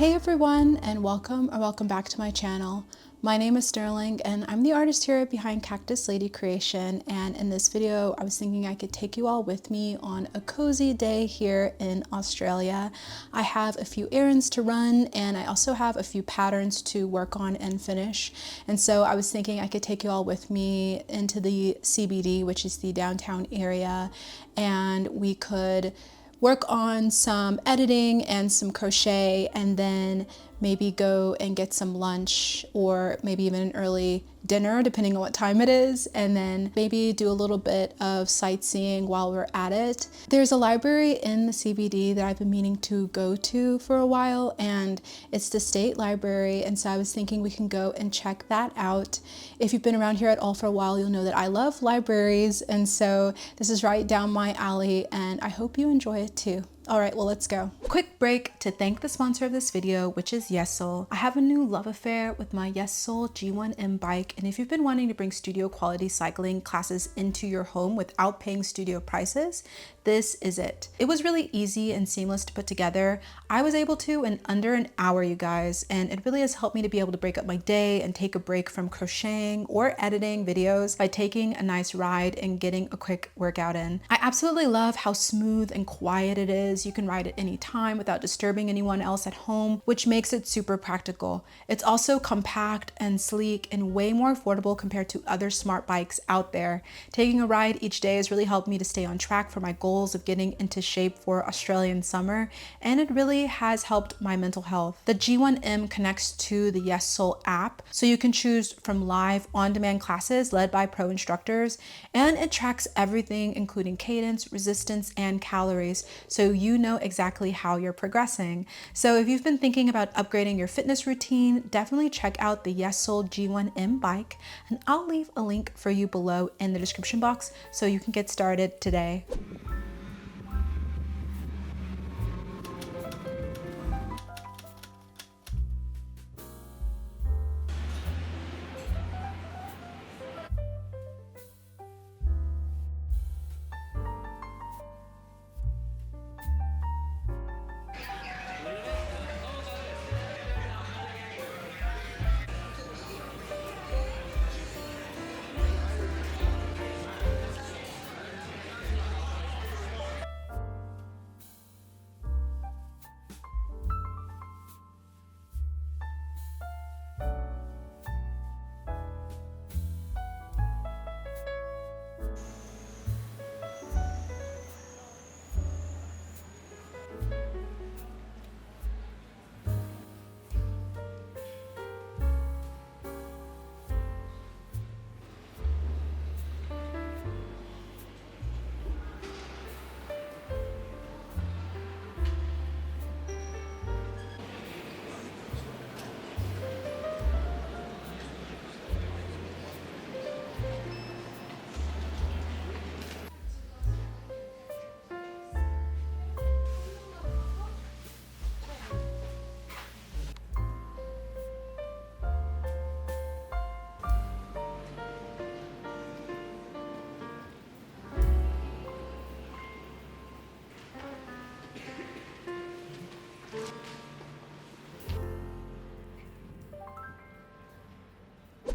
Hey everyone, and welcome back to my channel. My name is Sterling and I'm the artist here behind Cactus Lady Creation, and in this video I was thinking I could take you all with me on a cozy day here in Australia. I have a few errands to run and I also have a few patterns to work on and finish, and so I was thinking I could take you all with me into the CBD, which is the downtown area, and we could work on some editing and some crochet, and then maybe go and get some lunch or maybe even an early dinner depending on what time it is, and then maybe do a little bit of sightseeing while we're at it. There's a library in the CBD that I've been meaning to go to for a while, and it's the State Library, and so I was thinking we can go and check that out. If you've been around here at all for a while, you'll know that I love libraries, and so this is right down my alley and I hope you enjoy it too. All right, well, let's go. Quick break to thank the sponsor of this video, which is Yessoul. I have a new love affair with my Yessoul G1M bike, and if you've been wanting to bring studio quality cycling classes into your home without paying studio prices, this is it. It was really easy and seamless to put together. I was able to in under an hour, you guys, and it really has helped me to be able to break up my day and take a break from crocheting or editing videos by taking a nice ride and getting a quick workout in. I absolutely love how smooth and quiet it is. You can ride at any time without disturbing anyone else at home, which makes it super practical. It's also compact and sleek and way more affordable compared to other smart bikes out there. Taking a ride each day has really helped me to stay on track for my goals of getting into shape for Australian summer, and it really has helped my mental health. The G1M connects to the Yessoul app, so you can choose from live on-demand classes led by pro instructors, and it tracks everything including cadence, resistance, and calories, so you know exactly how you're progressing. So if you've been thinking about upgrading your fitness routine, definitely check out the Yessoul G1M bike, and I'll leave a link for you below in the description box so you can get started today.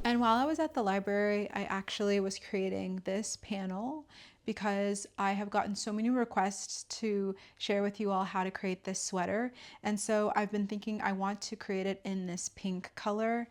And while I was at the library, I actually was creating this panel because I have gotten so many requests to share with you all how to create this sweater. And so I've been thinking I want to create it in this pink color.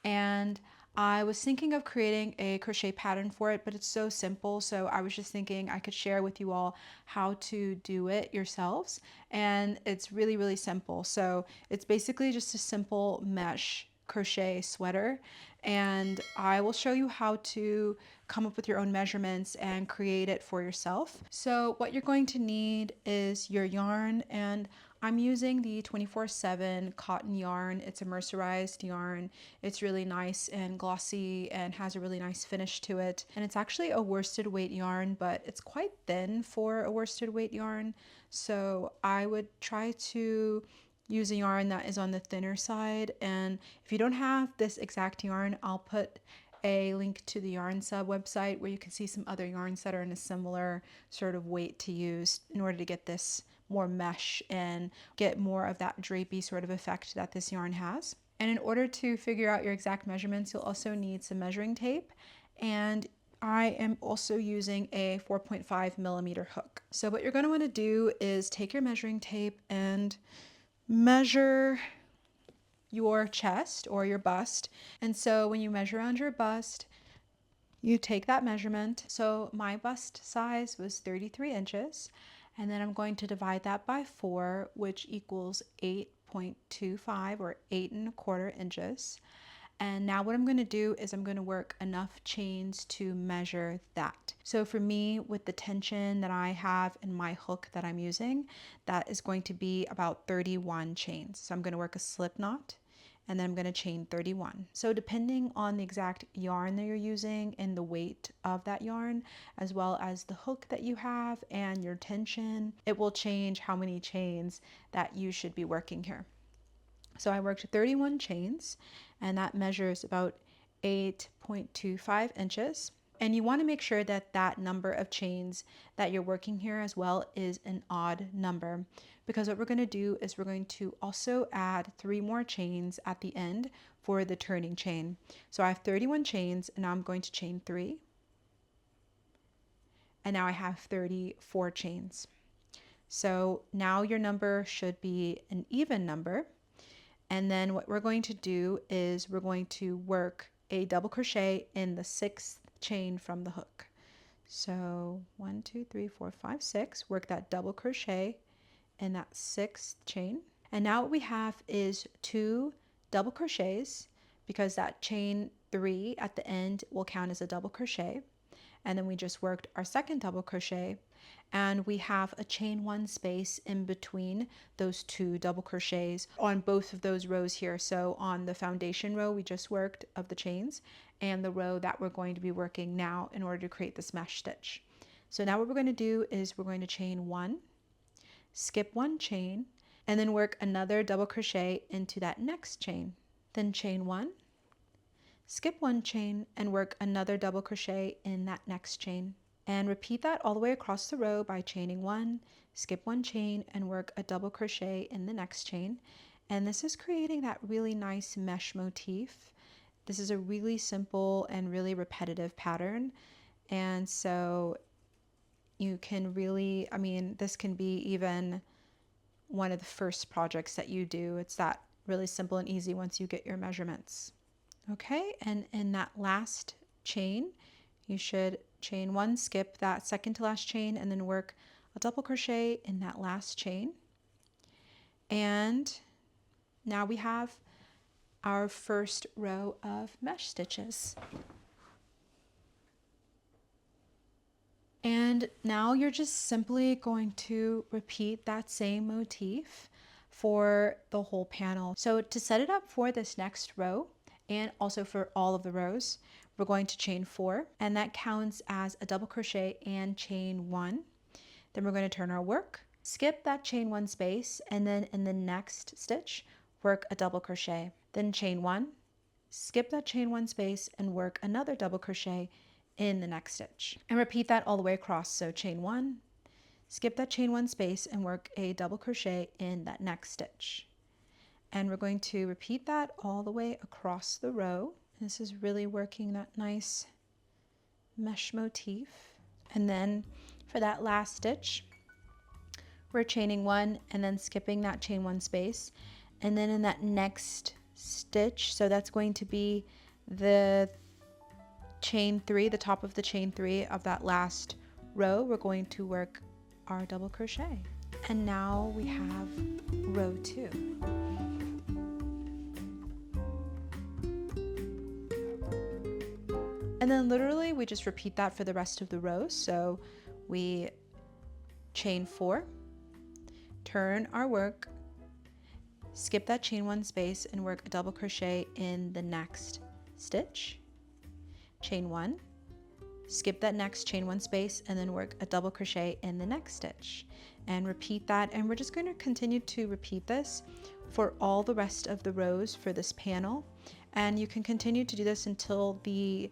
And I was thinking of creating a crochet pattern for it, but it's so simple. So I was just thinking I could share with you all how to do it yourselves. And it's really, really simple. So it's basically just a simple mesh crochet sweater, and I will show you how to come up with your own measurements and create it for yourself. So what you're going to need is your yarn, and I'm using the 24/7 cotton yarn. It's a mercerized yarn. It's really nice and glossy and has a really nice finish to it. And it's actually a worsted weight yarn, but it's quite thin for a worsted weight yarn. So I would try to use a yarn that is on the thinner side. And if you don't have this exact yarn, I'll put a link to the Yarn Sub website where you can see some other yarns that are in a similar sort of weight to use in order to get this more mesh and get more of that drapey sort of effect that this yarn has. And in order to figure out your exact measurements, you'll also need some measuring tape, and I am also using a 4.5 millimeter hook. So what you're going to want to do is take your measuring tape and measure your chest or your bust. And so when you measure around your bust, you take that measurement. So my bust size was 33 inches, and then I'm going to divide that by 4, which equals 8.25 or 8.25 inches. And now what I'm going to do is I'm going to work enough chains to measure that. So for me, with the tension that I have in my hook that I'm using, that is going to be about 31 chains. So I'm going to work a slip knot, and then I'm going to chain 31. So depending on the exact yarn that you're using and the weight of that yarn, as well as the hook that you have and your tension, it will change how many chains that you should be working here. So I worked 31 chains, and that measures about 8.25 inches. And you want to make sure that that number of chains that you're working here as well is an odd number, because what we're going to do is we're going to also add 3 more chains at the end for the turning chain. So I have 31 chains, and now I'm going to chain 3. And now I have 34 chains. So now your number should be an even number. And then what we're going to do is we're going to work a double crochet in the 6th chain from the hook. So 1, 2, 3, 4, 5, 6, work that double crochet in that 6th chain. And now what we have is 2 double crochets, because that chain 3 at the end will count as a double crochet. And then we just worked our 2nd double crochet, and we have a chain 1 space in between those 2 double crochets on both of those rows here. So on the foundation row we just worked of the chains, and the row that we're going to be working now in order to create this mesh stitch. So now what we're going to do is we're going to chain 1, skip 1 chain, and then work another double crochet into that next chain. Then chain 1, skip 1 chain, and work another double crochet in that next chain. And repeat that all the way across the row by chaining 1, skip 1 chain, and work a double crochet in the next chain. And this is creating that really nice mesh motif. This is a really simple and really repetitive pattern. And so you can really, this can be even one of the first projects that you do. It's that really simple and easy once you get your measurements. Okay, and in that last chain, you should chain 1, skip that 2nd to last chain, and then work a double crochet in that last chain. And now we have our first row of mesh stitches. And now you're just simply going to repeat that same motif for the whole panel. So to set it up for this next row, and also for all of the rows, we're going to chain 4, and that counts as a double crochet and chain 1. Then we're going to turn our work, skip that chain 1 space, and then in the next stitch work a double crochet. Then chain 1, skip that chain 1 space, and work another double crochet in the next stitch. And repeat that all the way across. So chain 1, skip that chain 1 space, and work a double crochet in that next stitch. And we're going to repeat that all the way across the row. This is really working that nice mesh motif. And then for that last stitch, we're chaining 1 and then skipping that chain 1 space. And then in that next stitch, so that's going to be the chain 3, the top of the chain 3 of that last row, we're going to work our double crochet. And now we have row 2. And then literally we just repeat that for the rest of the rows. So we chain 4, turn our work, skip that chain 1 space, and work a double crochet in the next stitch. Chain 1, skip that next chain 1 space, and then work a double crochet in the next stitch. And repeat that, and we're just going to continue to repeat this for all the rest of the rows for this panel. And you can continue to do this until the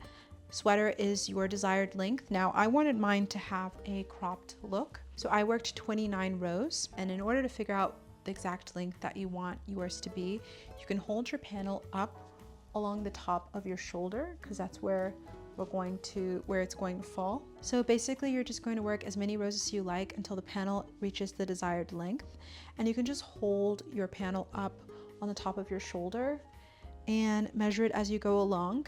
sweater is your desired length. Now I wanted mine to have a cropped look, So I worked 29 rows, and in order to figure out the exact length that you want yours to be, you can hold your panel up along the top of your shoulder, because that's where it's going to fall. So basically you're just going to work as many rows as you like until the panel reaches the desired length, and you can just hold your panel up on the top of your shoulder and measure it as you go along.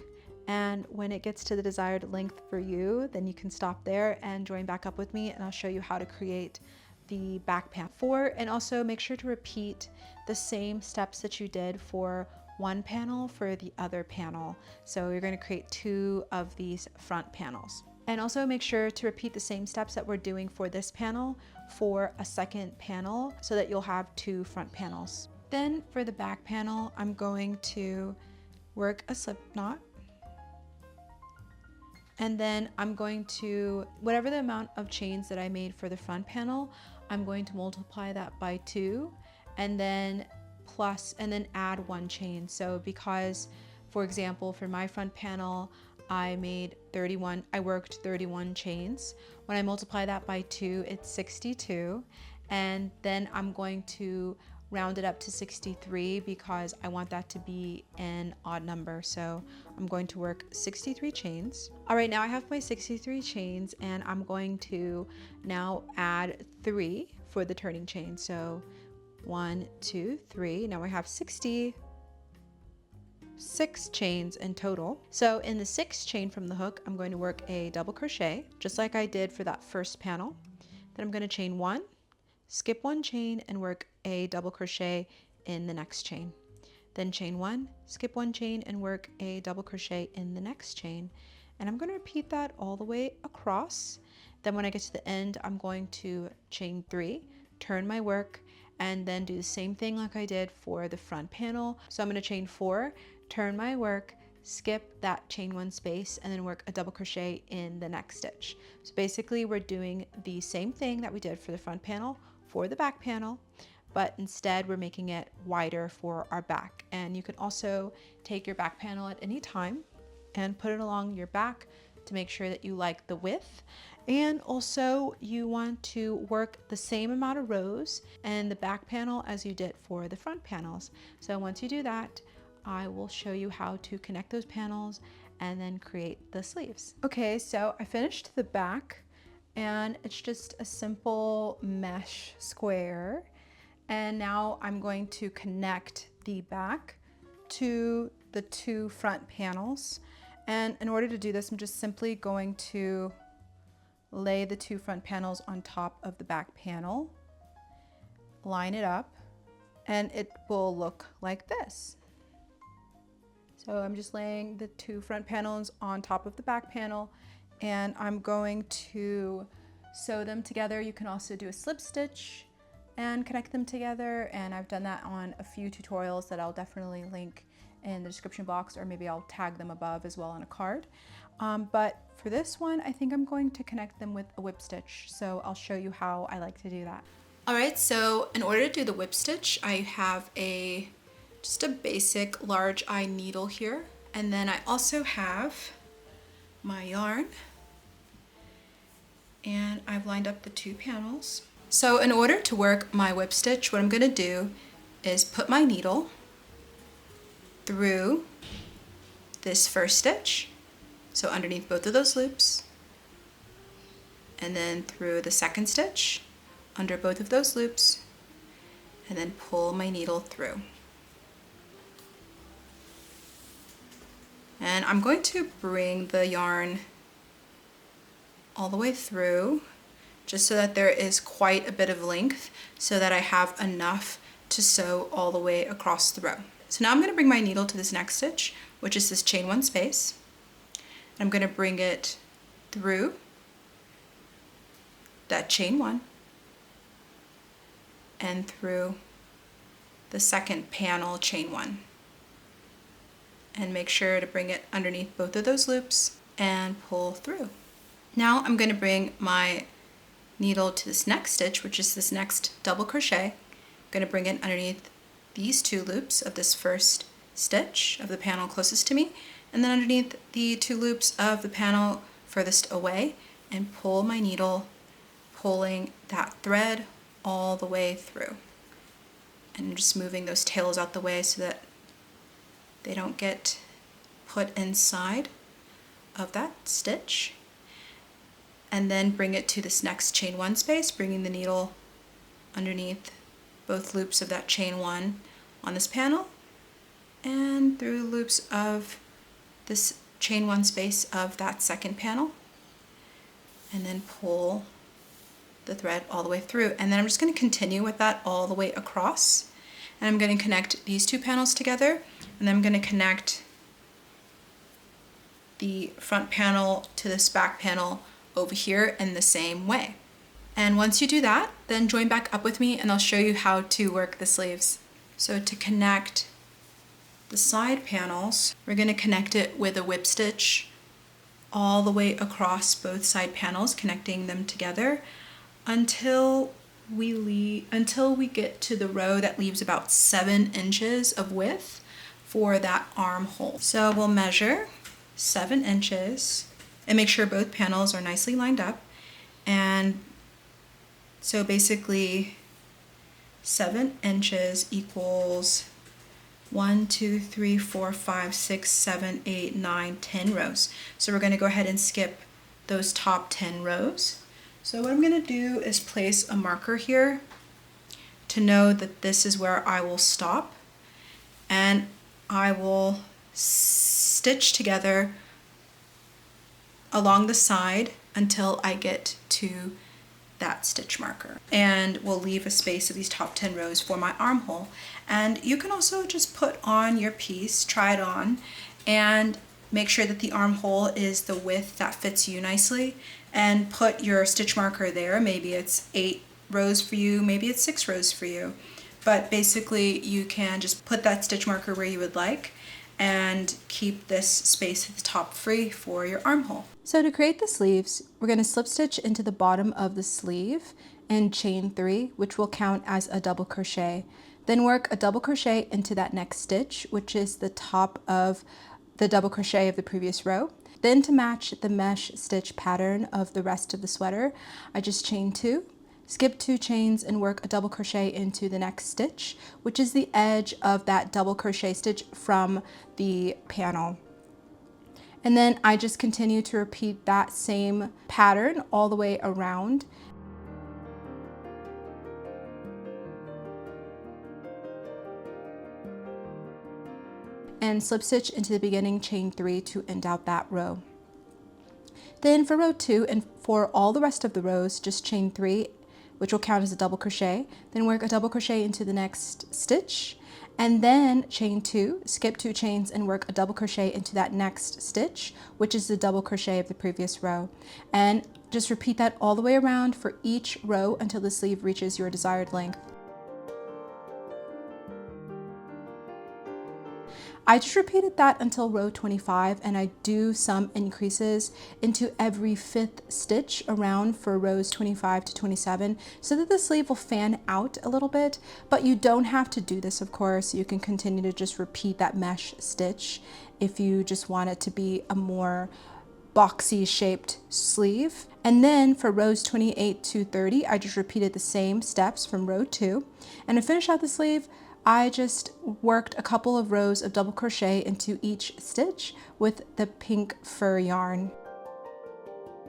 And when it gets to the desired length for you, then you can stop there and join back up with me, and I'll show you how to create the back panel. And also make sure to repeat the same steps that you did for one panel for the other panel. So you're going to create 2 of these front panels. And also make sure to repeat the same steps that we're doing for this panel for a second panel, so that you'll have 2 front panels. Then for the back panel, I'm going to work a slip knot. And then I'm going to, whatever the amount of chains that I made for the front panel, I'm going to multiply that by 2, and then add 1 chain. So because, for example, for my front panel, I worked 31 chains. When I multiply that by 2, it's 62. And then I'm going to round it up to 63 because I want that to be an odd number. So I'm going to work 63 chains. All right, now I have my 63 chains, and I'm going to now add 3 for the turning chain. So 1, 2, 3. Now I have 66 chains in total. So in the 6th chain from the hook, I'm going to work a double crochet, just like I did for that first panel. Then I'm going to chain 1, skip 1 chain, and work a double crochet in the next chain. Then chain 1, skip 1 chain, and work a double crochet in the next chain. And I'm going to repeat that all the way across. Then when I get to the end, I'm going to chain 3, turn my work, and then do the same thing like I did for the front panel. So I'm going to chain 4, turn my work, skip that chain 1 space, and then work a double crochet in the next stitch. So basically we're doing the same thing that we did for the front panel for the back panel, but instead we're making it wider for our back. And you can also take your back panel at any time and put it along your back to make sure that you like the width. And also you want to work the same amount of rows in the back panel as you did for the front panels. So once you do that, I will show you how to connect those panels and then create the sleeves. Okay, so I finished the back, and it's just a simple mesh square. And now I'm going to connect the back to the 2 front panels. And in order to do this, I'm just simply going to lay the 2 front panels on top of the back panel, line it up, and it will look like this. So I'm just laying the 2 front panels on top of the back panel, and I'm going to sew them together. You can also do a slip stitch and connect them together, and I've done that on a few tutorials that I'll definitely link in the description box, or maybe I'll tag them above as well on a card. But for this one, I think I'm going to connect them with a whip stitch, so I'll show you how I like to do that. All right, so in order to do the whip stitch, I have just a basic large eye needle here, and then I also have my yarn, and I've lined up the 2 panels. So in order to work my whip stitch, what I'm going to do is put my needle through this first stitch, so underneath both of those loops, and then through the second stitch under both of those loops, and then pull my needle through. And I'm going to bring the yarn all the way through, just so that there is quite a bit of length, so that I have enough to sew all the way across the row. So now I'm going to bring my needle to this next stitch, which is this chain 1 space. I'm going to bring it through that chain 1 and through the second panel chain 1, and make sure to bring it underneath both of those loops and pull through. Now I'm going to bring my needle to this next stitch, which is this next double crochet. I'm going to bring it underneath these 2 loops of this first stitch of the panel closest to me, and then underneath the 2 loops of the panel furthest away, and pull my needle, pulling that thread all the way through. And just moving those tails out the way so that they don't get put inside of that stitch. And then bring it to this next chain one space, bringing the needle underneath both loops of that chain one on this panel and through loops of this chain one space of that second panel, and then pull the thread all the way through. And then I'm just going to continue with that all the way across, and I'm going to connect these two panels together, and then I'm going to connect the front panel to this back panel over here in the same way. And once you do that, then join back up with me and I'll show you how to work the sleeves. So to connect the side panels, we're going to connect it with a whip stitch all the way across both side panels, connecting them together until we get to the row that leaves about 7 inches of width for that armhole. So we'll measure 7 inches and make sure both panels are nicely lined up. And so basically 7 inches equals 1, 2, 3, 4, 5, 6, 7, 8, 9, 10 rows. So we're going to go ahead and skip those top 10 rows. So what I'm going to do is place a marker here to know that this is where I will stop, and I will stitch together along the side until I get to that stitch marker, and we'll leave a space of these top 10 rows for my armhole. And you can also just put on your piece, try it on, and make sure that the armhole is the width that fits you nicely, and put your stitch marker there. Maybe it's 8 rows for you, maybe it's 6 rows for you, but basically you can just put that stitch marker where you would like and keep this space at the top free for your armhole. So to create the sleeves, we're going to slip stitch into the bottom of the sleeve and chain 3, which will count as a double crochet. Then work a double crochet into that next stitch, which is the top of the double crochet of the previous row. Then to match the mesh stitch pattern of the rest of the sweater, I just chain 2, skip 2 chains and work a double crochet into the next stitch, which is the edge of that double crochet stitch from the panel. And then I just continue to repeat that same pattern all the way around. And slip stitch into the beginning chain 3 to end out that row. Then for row 2 and for all the rest of the rows, just chain 3, which will count as a double crochet. Then work a double crochet into the next stitch, and then chain 2, skip 2 chains and work a double crochet into that next stitch, which is the double crochet of the previous row. And just repeat that all the way around for each row until the sleeve reaches your desired length. I just repeated that until row 25, and I do some increases into every 5th stitch around for rows 25 to 27 so that the sleeve will fan out a little bit, but you don't have to do this, of course. You can continue to just repeat that mesh stitch if you just want it to be a more boxy shaped sleeve. And then for rows 28 to 30, I just repeated the same steps from row 2, and to finish out the sleeve, I just worked a couple of rows of double crochet into each stitch with the pink fur yarn.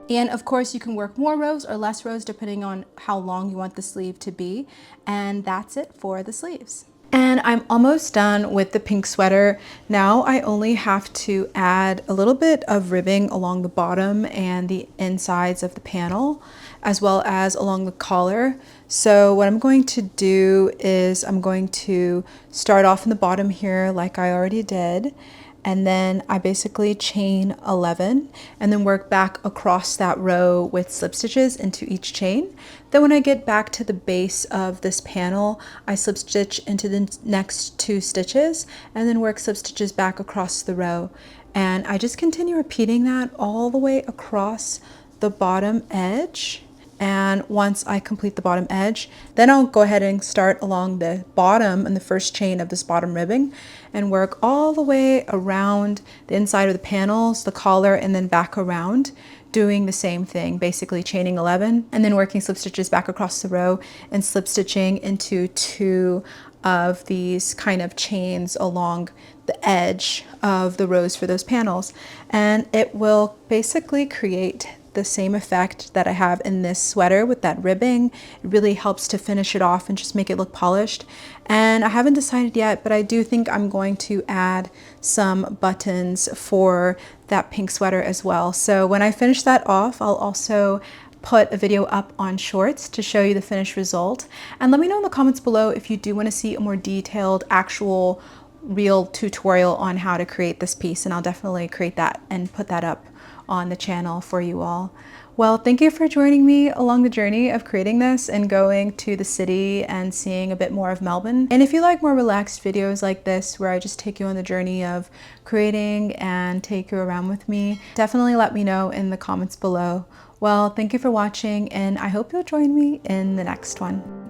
And of course you can work more rows or less rows depending on how long you want the sleeve to be. And that's it for the sleeves. And I'm almost done with the pink sweater. Now I only have to add a little bit of ribbing along the bottom and the insides of the panel, as well as along the collar. So what I'm going to do is I'm going to start off in the bottom here like I already did, and then I basically chain 11 and then work back across that row with slip stitches into each chain. Then when I get back to the base of this panel, I slip stitch into the next 2 stitches and then work slip stitches back across the row. And I just continue repeating that all the way across the bottom edge And once I complete the bottom edge, then I'll go ahead and start along the bottom and the first chain of this bottom ribbing and work all the way around the inside of the panels, the collar, and then back around, doing the same thing, basically chaining 11 and then working slip stitches back across the row and slip stitching into 2 of these kind of chains along the edge of the rows for those panels. And it will basically create the same effect that I have in this sweater with that ribbing. It really helps to finish it off and just make it look polished. And I haven't decided yet, but I do think I'm going to add some buttons for that pink sweater as well. So when I finish that off, I'll also put a video up on Shorts to show you the finished result. And let me know in the comments below if you do want to see a more detailed, actual, real tutorial on how to create this piece, and I'll definitely create that and put that up on the channel for you all. Well, thank you for joining me along the journey of creating this and going to the city and seeing a bit more of Melbourne. And if you like more relaxed videos like this, where I just take you on the journey of creating and take you around with me, definitely let me know in the comments below. Well, thank you for watching, and I hope you'll join me in the next one.